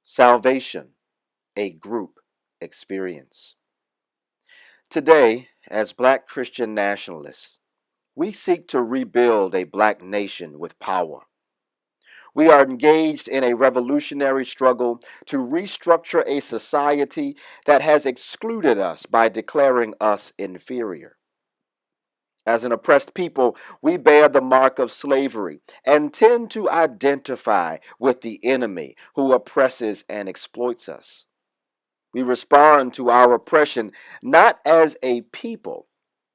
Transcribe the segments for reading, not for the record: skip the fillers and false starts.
Salvation, a group experience. Today, as Black Christian nationalists, we seek to rebuild a Black nation with power. We are engaged in a revolutionary struggle to restructure a society that has excluded us by declaring us inferior. As an oppressed people, we bear the mark of slavery and tend to identify with the enemy who oppresses and exploits us. We respond to our oppression not as a people,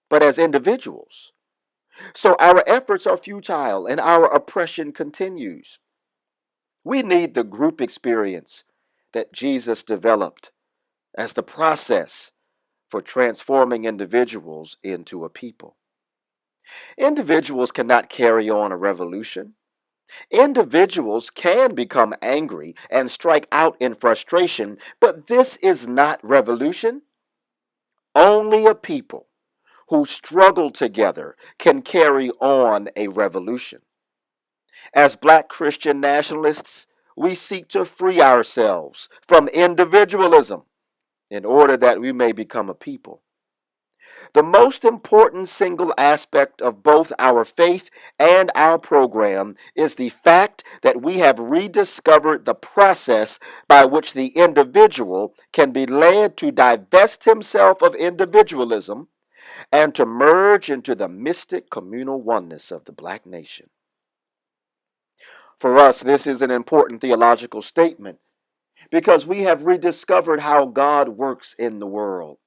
but as individuals. So our efforts are futile and our oppression continues. We need the group experience that Jesus developed as the process for transforming individuals into a people. Individuals cannot carry on a revolution. Individuals can become angry and strike out in frustration, but this is not revolution. Only a people who struggle together can carry on a revolution. As Black Christian nationalists, we seek to free ourselves from individualism in order that we may become a people. The most important single aspect of both our faith and our program is the fact that we have rediscovered the process by which the individual can be led to divest himself of individualism and to merge into the mystic communal oneness of the Black nation. For us, this is an important theological statement because we have rediscovered how God works in the world.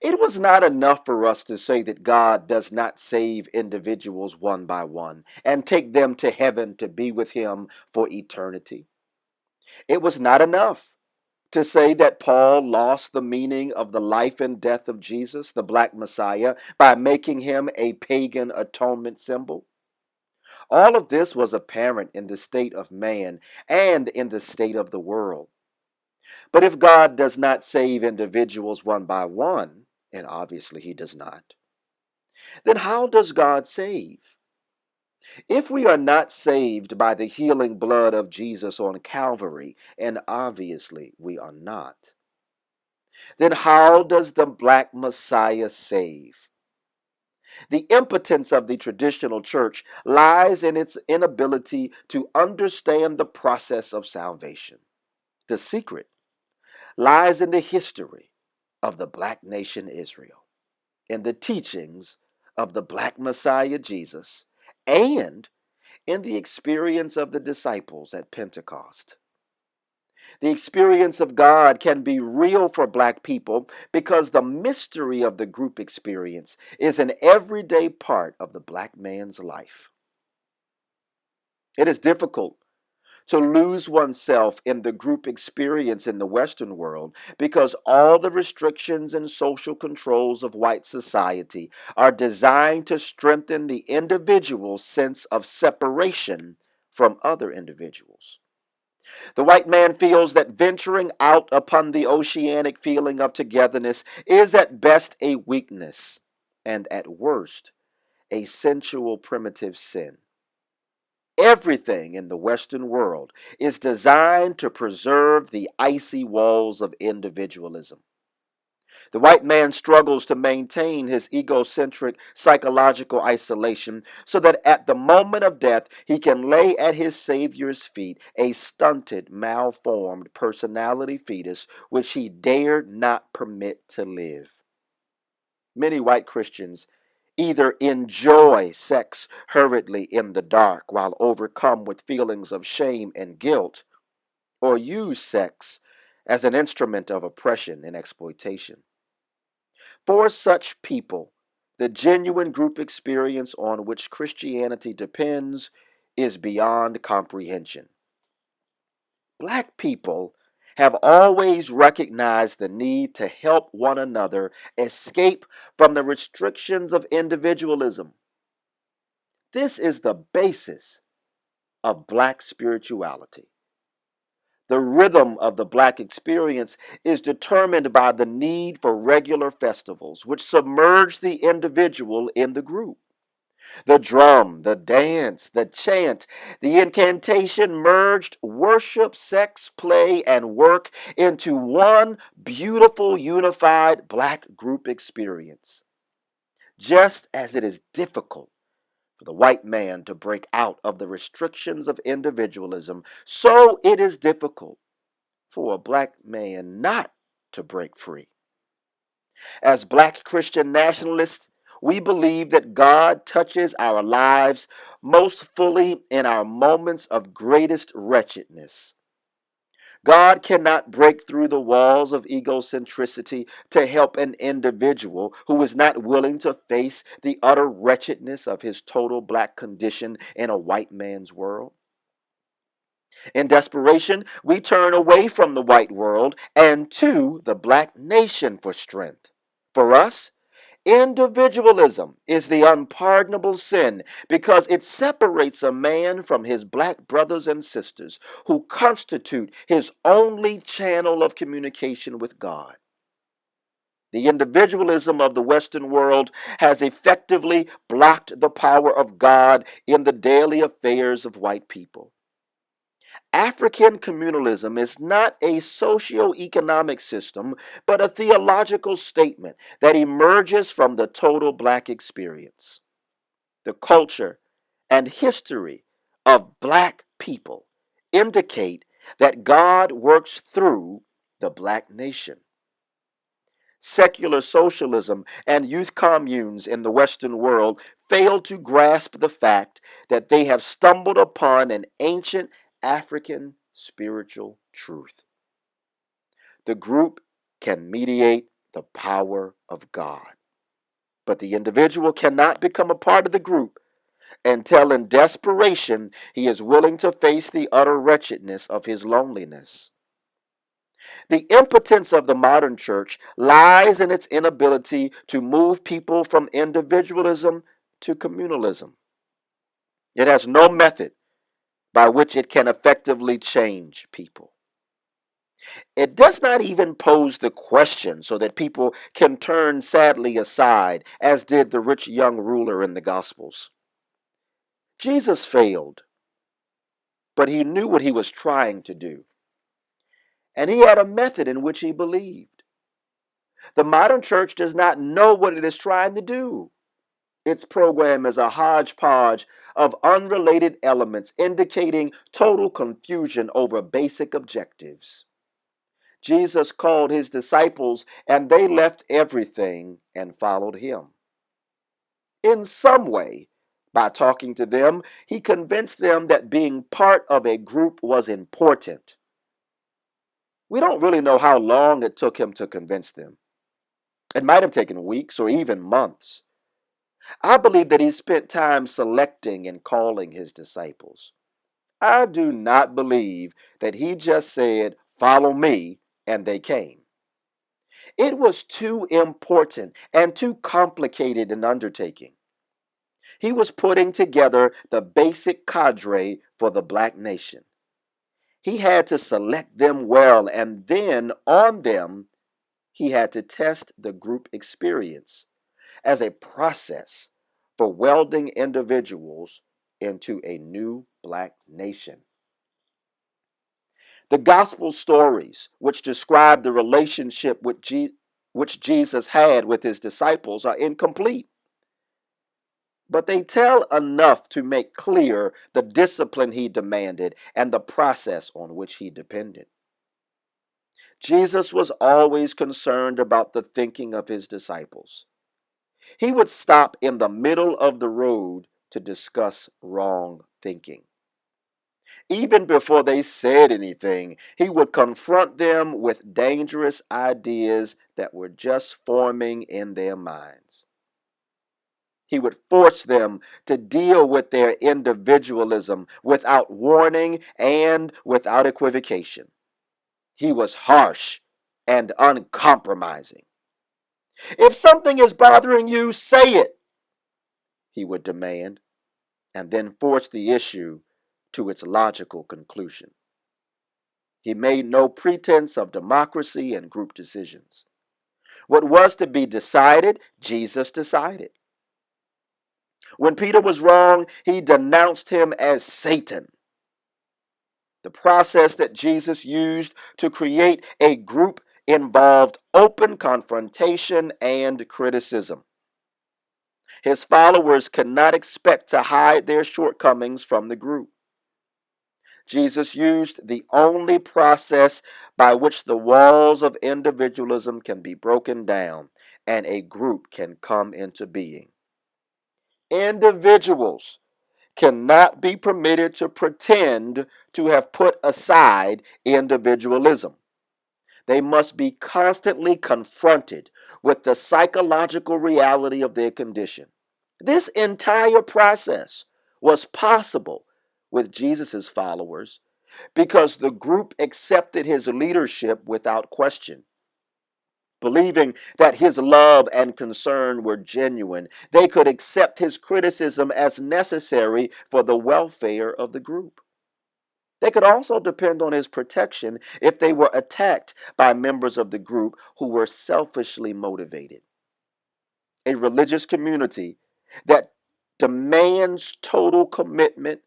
It was not enough for us to say that God does not save individuals one by one and take them to heaven to be with Him for eternity. It was not enough to say that Paul lost the meaning of the life and death of Jesus, the Black Messiah, by making him a pagan atonement symbol. All of this was apparent in the state of man and in the state of the world. But if God does not save individuals one by one, and obviously He does not, then how does God save? If we are not saved by the healing blood of Jesus on Calvary, and obviously we are not, then how does the Black Messiah save? The impotence of the traditional church lies in its inability to understand the process of salvation. The secret lies in the history of the Black nation Israel, in the teachings of the Black Messiah Jesus, and in the experience of the disciples at Pentecost. The experience of God can be real for Black people because the mystery of the group experience is an everyday part of the Black man's life. It is difficult to lose oneself in the group experience in the Western world because all the restrictions and social controls of white society are designed to strengthen the individual's sense of separation from other individuals. The white man feels that venturing out upon the oceanic feeling of togetherness is at best a weakness and at worst a sensual primitive sin. Everything in the Western world is designed to preserve the icy walls of individualism. The white man struggles to maintain his egocentric psychological isolation so that at the moment of death he can lay at his Savior's feet a stunted, malformed personality fetus which he dared not permit to live. Many white Christians either enjoy sex hurriedly in the dark while overcome with feelings of shame and guilt, or use sex as an instrument of oppression and exploitation. For such people, the genuine group experience on which Christianity depends is beyond comprehension. Black people have always recognized the need to help one another escape from the restrictions of individualism. This is the basis of Black spirituality. The rhythm of the Black experience is determined by the need for regular festivals, which submerge the individual in the group. The drum, the dance, the chant, the incantation merged worship, sex, play, and work into one beautiful, unified black group experience. Just as it is difficult for the white man to break out of the restrictions of individualism, so it is difficult for a black man not to break free. As black Christian nationalists, we believe that God touches our lives most fully in our moments of greatest wretchedness. God cannot break through the walls of egocentricity to help an individual who is not willing to face the utter wretchedness of his total black condition in a white man's world. In desperation, we turn away from the white world and to the black nation for strength. For us, individualism is the unpardonable sin because it separates a man from his black brothers and sisters who constitute his only channel of communication with God. The individualism of the Western world has effectively blocked the power of God in the daily affairs of white people. African communalism is not a socio-economic system, but a theological statement that emerges from the total black experience. The culture and history of black people indicate that God works through the black nation. Secular socialism and youth communes in the Western world fail to grasp the fact that they have stumbled upon an ancient African spiritual truth. The group can mediate the power of God, but the individual cannot become a part of the group until in desperation he is willing to face the utter wretchedness of his loneliness. The impotence of the modern church lies in its inability to move people from individualism to communalism. It has no method by which it can effectively change people. It does not even pose the question so that people can turn sadly aside, as did the rich young ruler in the Gospels. Jesus failed, but he knew what he was trying to do, and he had a method in which he believed. The modern church does not know what it is trying to do. Its program is a hodgepodge of unrelated elements indicating total confusion over basic objectives. Jesus called his disciples and they left everything and followed him. In some way, by talking to them, he convinced them that being part of a group was important. We don't really know how long it took him to convince them. It might have taken weeks or even months. I believe that he spent time selecting and calling his disciples. I do not believe that he just said, "Follow me," and they came. It was too important and too complicated an undertaking. He was putting together the basic cadre for the black nation. He had to select them well, and then on them, he had to test the group experience as a process for welding individuals into a new black nation. The gospel stories, which describe the relationship which Jesus had with his disciples, are incomplete, but they tell enough to make clear the discipline he demanded and the process on which he depended. Jesus was always concerned about the thinking of his disciples. He would stop in the middle of the road to discuss wrong thinking. Even before they said anything, he would confront them with dangerous ideas that were just forming in their minds. He would force them to deal with their individualism without warning and without equivocation. He was harsh and uncompromising. "If something is bothering you, say it," he would demand, and then force the issue to its logical conclusion. He made no pretense of democracy and group decisions. What was to be decided, Jesus decided. When Peter was wrong, he denounced him as Satan. The process that Jesus used to create a group involved open confrontation and criticism. His followers could not expect to hide their shortcomings from the group. Jesus used the only process by which the walls of individualism can be broken down and a group can come into being. Individuals cannot be permitted to pretend to have put aside individualism. They must be constantly confronted with the psychological reality of their condition. This entire process was possible with Jesus' followers because the group accepted his leadership without question. Believing that his love and concern were genuine, they could accept his criticism as necessary for the welfare of the group. They could also depend on his protection if they were attacked by members of the group who were selfishly motivated. A religious community that demands total commitment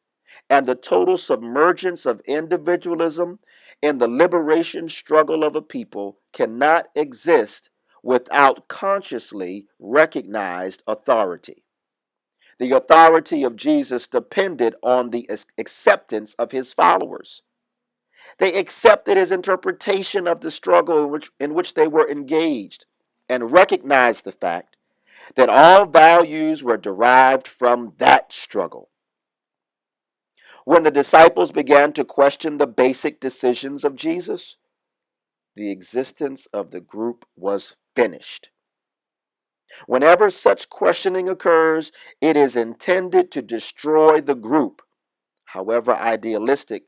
and the total submergence of individualism in the liberation struggle of a people cannot exist without consciously recognized authority. The authority of Jesus depended on the acceptance of his followers. They accepted his interpretation of the struggle in which they were engaged and recognized the fact that all values were derived from that struggle. When the disciples began to question the basic decisions of Jesus, the existence of the group was finished. Whenever such questioning occurs, it is intended to destroy the group, however idealistic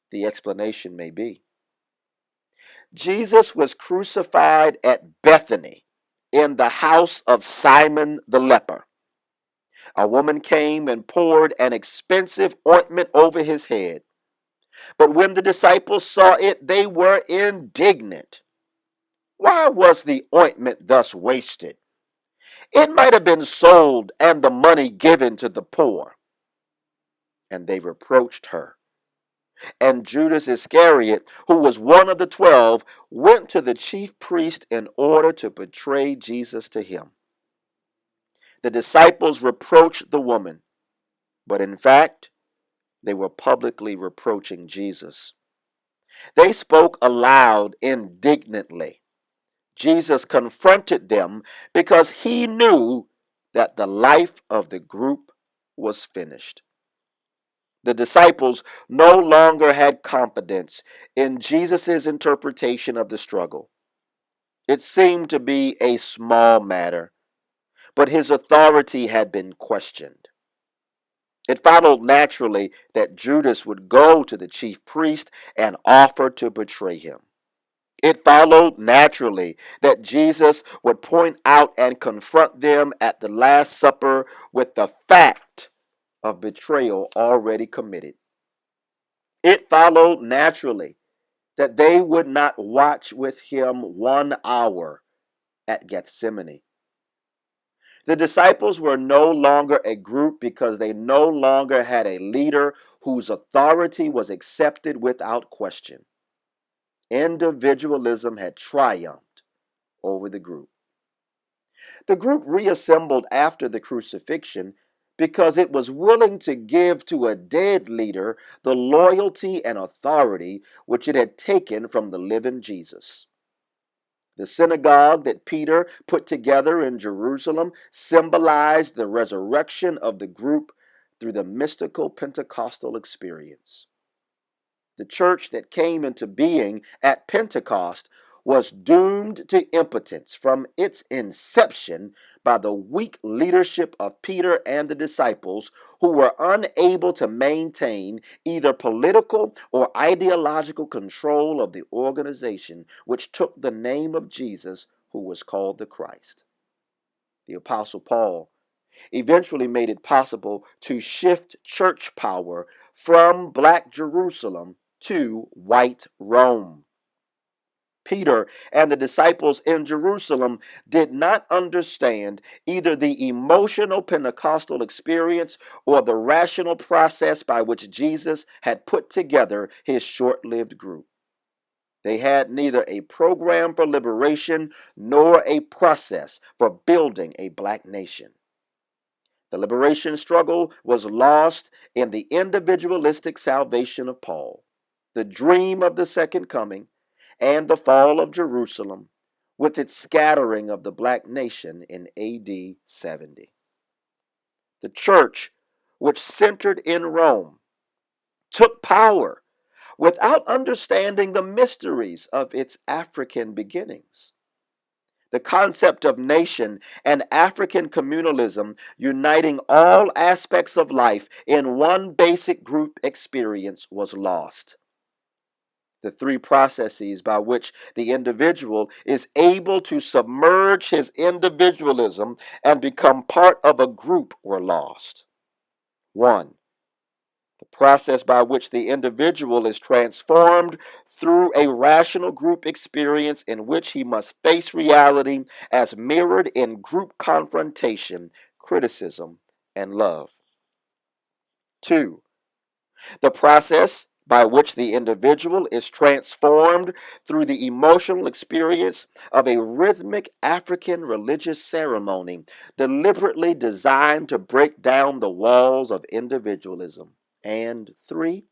the explanation may be. Jesus was crucified at Bethany in the house of Simon the leper. A woman came and poured an expensive ointment over his head. But when the disciples saw it, they were indignant. Why was the ointment thus wasted? It might have been sold and the money given to the poor. And they reproached her. And Judas Iscariot, who was one of the 12, went to the chief priest in order to betray Jesus to him. The disciples reproached the woman, but in fact, they were publicly reproaching Jesus. They spoke aloud indignantly. Jesus confronted them because he knew that the life of the group was finished. The disciples no longer had confidence in Jesus' interpretation of the struggle. It seemed to be a small matter, but his authority had been questioned. It followed naturally that Judas would go to the chief priest and offer to betray him. It followed naturally that Jesus would point out and confront them at the Last Supper with the fact of betrayal already committed. It followed naturally that they would not watch with him 1 hour at Gethsemane. The disciples were no longer a group because they no longer had a leader whose authority was accepted without question. Individualism had triumphed over the group. The group reassembled after the crucifixion because it was willing to give to a dead leader the loyalty and authority which it had taken from the living Jesus. The synagogue that Peter put together in Jerusalem symbolized the resurrection of the group through the mystical Pentecostal experience. The church that came into being at Pentecost was doomed to impotence from its inception by the weak leadership of Peter and the disciples, who were unable to maintain either political or ideological control of the organization which took the name of Jesus, who was called the Christ. The Apostle Paul eventually made it possible to shift church power from black Jerusalem to white Rome. Peter and the disciples in Jerusalem did not understand either the emotional Pentecostal experience or the rational process by which Jesus had put together his short-lived group. They had neither a program for liberation nor a process for building a black nation. The liberation struggle was lost in the individualistic salvation of Paul, the dream of the second coming, and the fall of Jerusalem, with its scattering of the black nation in AD 70. The church, which centered in Rome, took power without understanding the mysteries of its African beginnings. The concept of nation and African communalism uniting all aspects of life in one basic group experience was lost. The three processes by which the individual is able to submerge his individualism and become part of a group were lost. 1. The process by which the individual is transformed through a rational group experience in which he must face reality as mirrored in group confrontation, criticism, and love. 2. The process by which the individual is transformed through the emotional experience of a rhythmic African religious ceremony deliberately designed to break down the walls of individualism. And 3,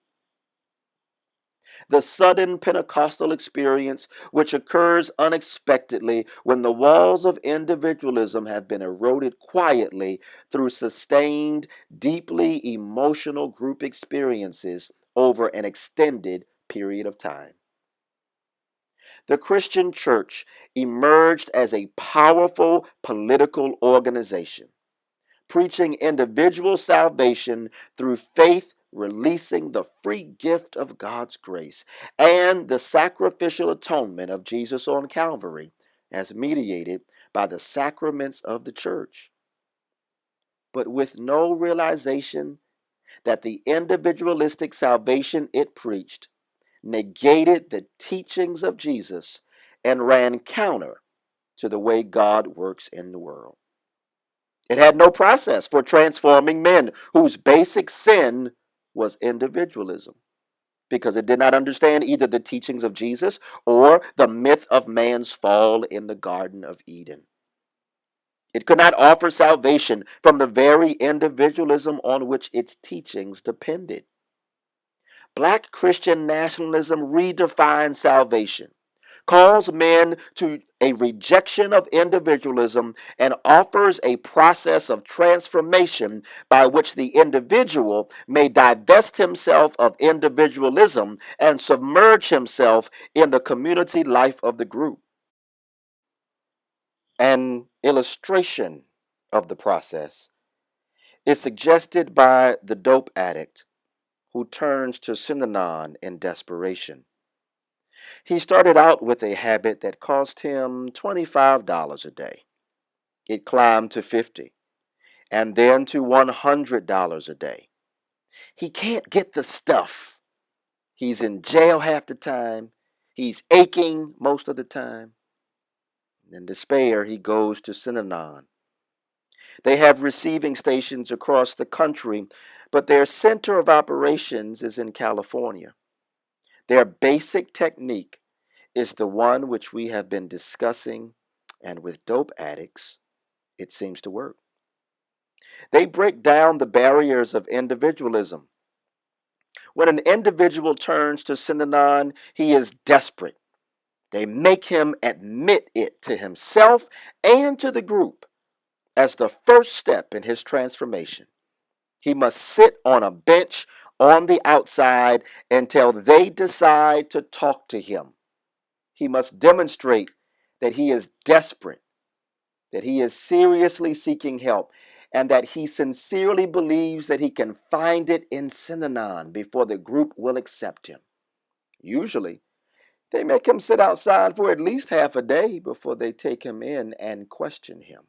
the sudden Pentecostal experience which occurs unexpectedly when the walls of individualism have been eroded quietly through sustained, deeply emotional group experiences over an extended period of time. The Christian church emerged as a powerful political organization, preaching individual salvation through faith, releasing the free gift of God's grace and the sacrificial atonement of Jesus on Calvary as mediated by the sacraments of the church, but with no realization that the individualistic salvation it preached negated the teachings of Jesus and ran counter to the way God works in the world. It had no process for transforming men whose basic sin was individualism, because it did not understand either the teachings of Jesus or the myth of man's fall in the Garden of Eden. It could not offer salvation from the very individualism on which its teachings depended. Black Christian nationalism redefines salvation, calls men to a rejection of individualism, and offers a process of transformation by which the individual may divest himself of individualism and submerge himself in the community life of the group. An illustration of the process is suggested by the dope addict who turns to Synanon in desperation. He started out with a habit that cost him $25 a day. It climbed to $50 and then to $100 a day. He can't get the stuff. He's in jail half the time. He's aching most of the time. In despair, he goes to Synanon. They have receiving stations across the country, but their center of operations is in California. Their basic technique is the one which we have been discussing, and with dope addicts, it seems to work. They break down the barriers of individualism. When an individual turns to Synanon, he is desperate. They make him admit it to himself and to the group as the first step in his transformation. He must sit on a bench on the outside until they decide to talk to him. He must demonstrate that he is desperate, that he is seriously seeking help, and that he sincerely believes that he can find it in Synanon before the group will accept him. Usually, they make him sit outside for at least half a day before they take him in and question him.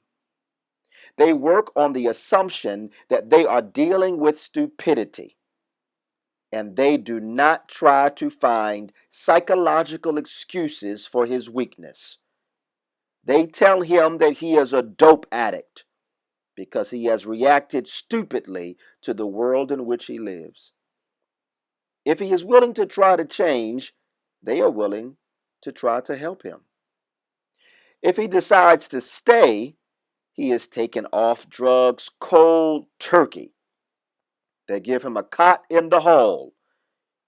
They work on the assumption that they are dealing with stupidity. and they do not try to find psychological excuses for his weakness. They tell him that he is a dope addict because he has reacted stupidly to the world in which he lives. If he is willing to try to change, they are willing to try to help him. If he decides to stay, he is taken off drugs cold turkey. They give him a cot in the hall,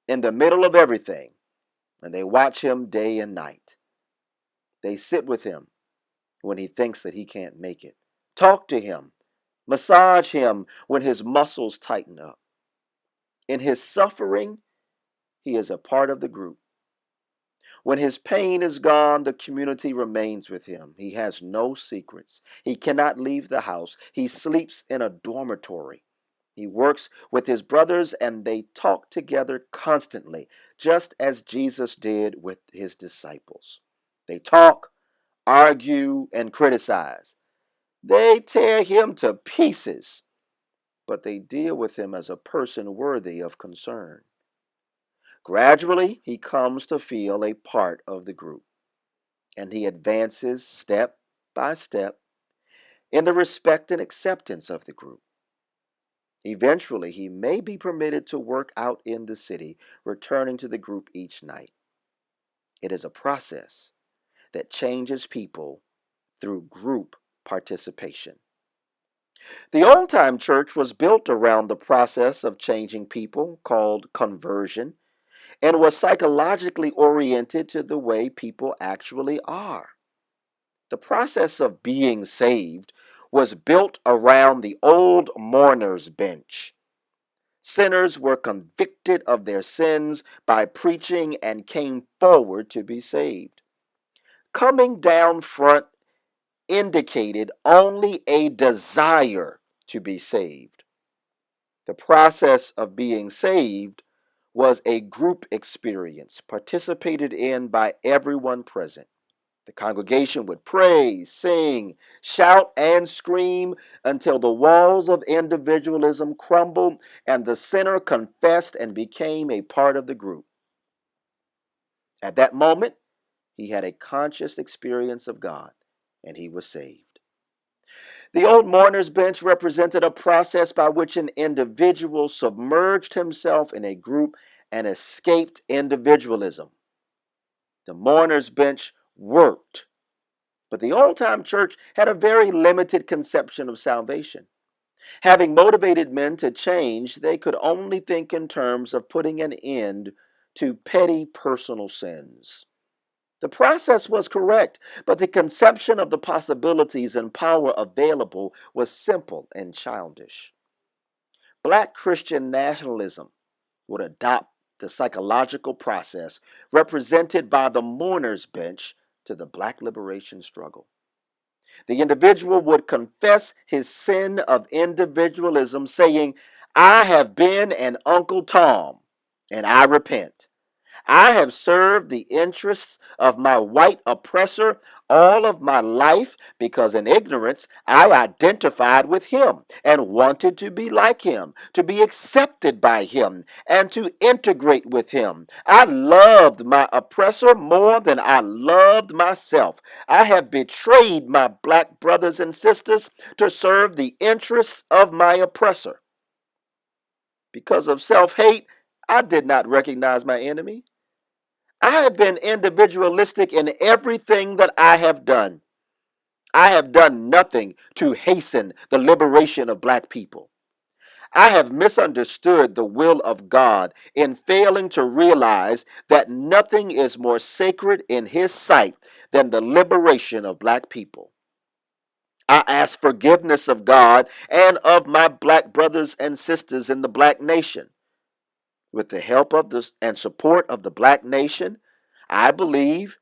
in the middle of everything, and they watch him day and night. They sit with him when he thinks that he can't make it, talk to him, massage him when his muscles tighten up. In his suffering, he is a part of the group. When his pain is gone, the community remains with him. He has no secrets. He cannot leave the house. He sleeps in a dormitory. He works with his brothers and they talk together constantly, just as Jesus did with his disciples. They talk, argue, and criticize. They tear him to pieces, but they deal with him as a person worthy of concern. Gradually, he comes to feel a part of the group, and he advances step by step in the respect and acceptance of the group. Eventually, he may be permitted to work out in the city, returning to the group each night. It is a process that changes people through group participation. The old time church was built around the process of changing people, called conversion, and was psychologically oriented to the way people actually are. The process of being saved was built around the old mourner's bench. Sinners were convicted of their sins by preaching and came forward to be saved. Coming down front indicated only a desire to be saved. The process of being saved was a group experience participated in by everyone present. The congregation would pray, sing, shout, and scream until the walls of individualism crumbled and the sinner confessed and became a part of the group. At that moment, he had a conscious experience of God and he was saved. The old mourner's bench represented a process by which an individual submerged himself in a group and escaped individualism. The mourner's bench worked, but the old time church had a very limited conception of salvation. Having motivated men to change, they could only think in terms of putting an end to petty personal sins. The process was correct, but the conception of the possibilities and power available was simple and childish. Black Christian nationalism would adopt the psychological process represented by the mourner's bench to the black liberation struggle. The individual would confess his sin of individualism, saying, "I have been an Uncle Tom, and I repent. I have served the interests of my white oppressor all of my life because in ignorance I identified with him and wanted to be like him, to be accepted by him, and to integrate with him. I loved my oppressor more than I loved myself. I have betrayed my black brothers and sisters to serve the interests of my oppressor. Because of self-hate, I did not recognize my enemy. I have been individualistic in everything that I have done. I have done nothing to hasten the liberation of black people. I have misunderstood the will of God in failing to realize that nothing is more sacred in His sight than the liberation of black people. I ask forgiveness of God and of my black brothers and sisters in the black nation. With the help of and support of the black nation, I believe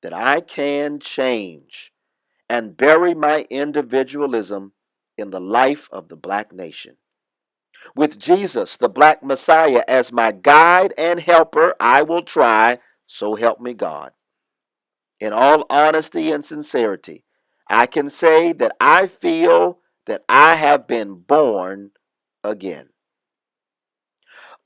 that I can change and bury my individualism in the life of the black nation. With Jesus, the black Messiah, as my guide and helper, I will try, so help me God. In all honesty and sincerity, I can say that I feel that I have been born again.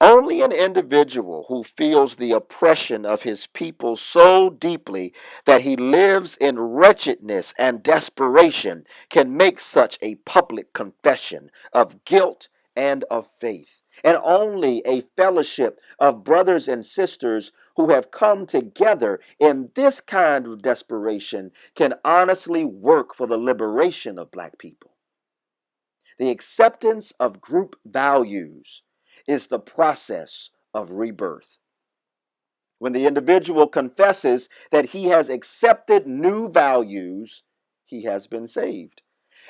Only an individual who feels the oppression of his people so deeply that he lives in wretchedness and desperation can make such a public confession of guilt and of faith. And only a fellowship of brothers and sisters who have come together in this kind of desperation can honestly work for the liberation of Black people. The acceptance of group values is the process of rebirth. When the individual confesses that he has accepted new values, he has been saved.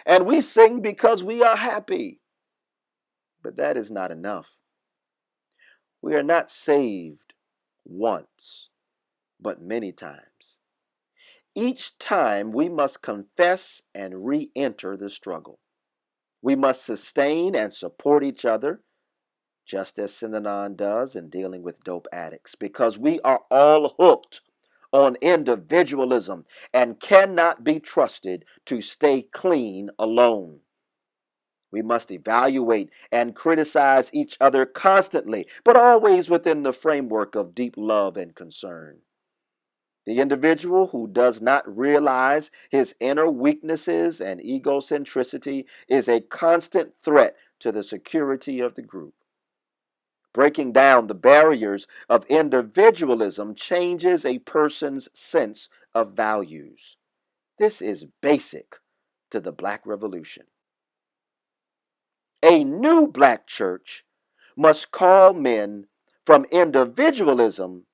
And we sing because we are happy. But that is not enough. We are not saved once, but many times. Each time we must confess and re-enter the struggle. We must sustain and support each other, just as Synanon does in dealing with dope addicts, because we are all hooked on individualism and cannot be trusted to stay clean alone. We must evaluate and criticize each other constantly, but always within the framework of deep love and concern. The individual who does not realize his inner weaknesses and egocentricity is a constant threat to the security of the group. Breaking down the barriers of individualism changes a person's sense of values. This is basic to the Black Revolution. A new Black church must call men from individualism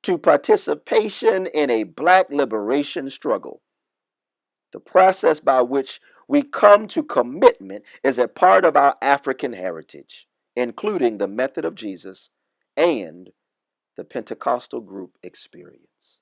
to participation in a Black liberation struggle. The process by which we come to commitment is a part of our African heritage, including the method of Jesus and the Pentecostal group experience.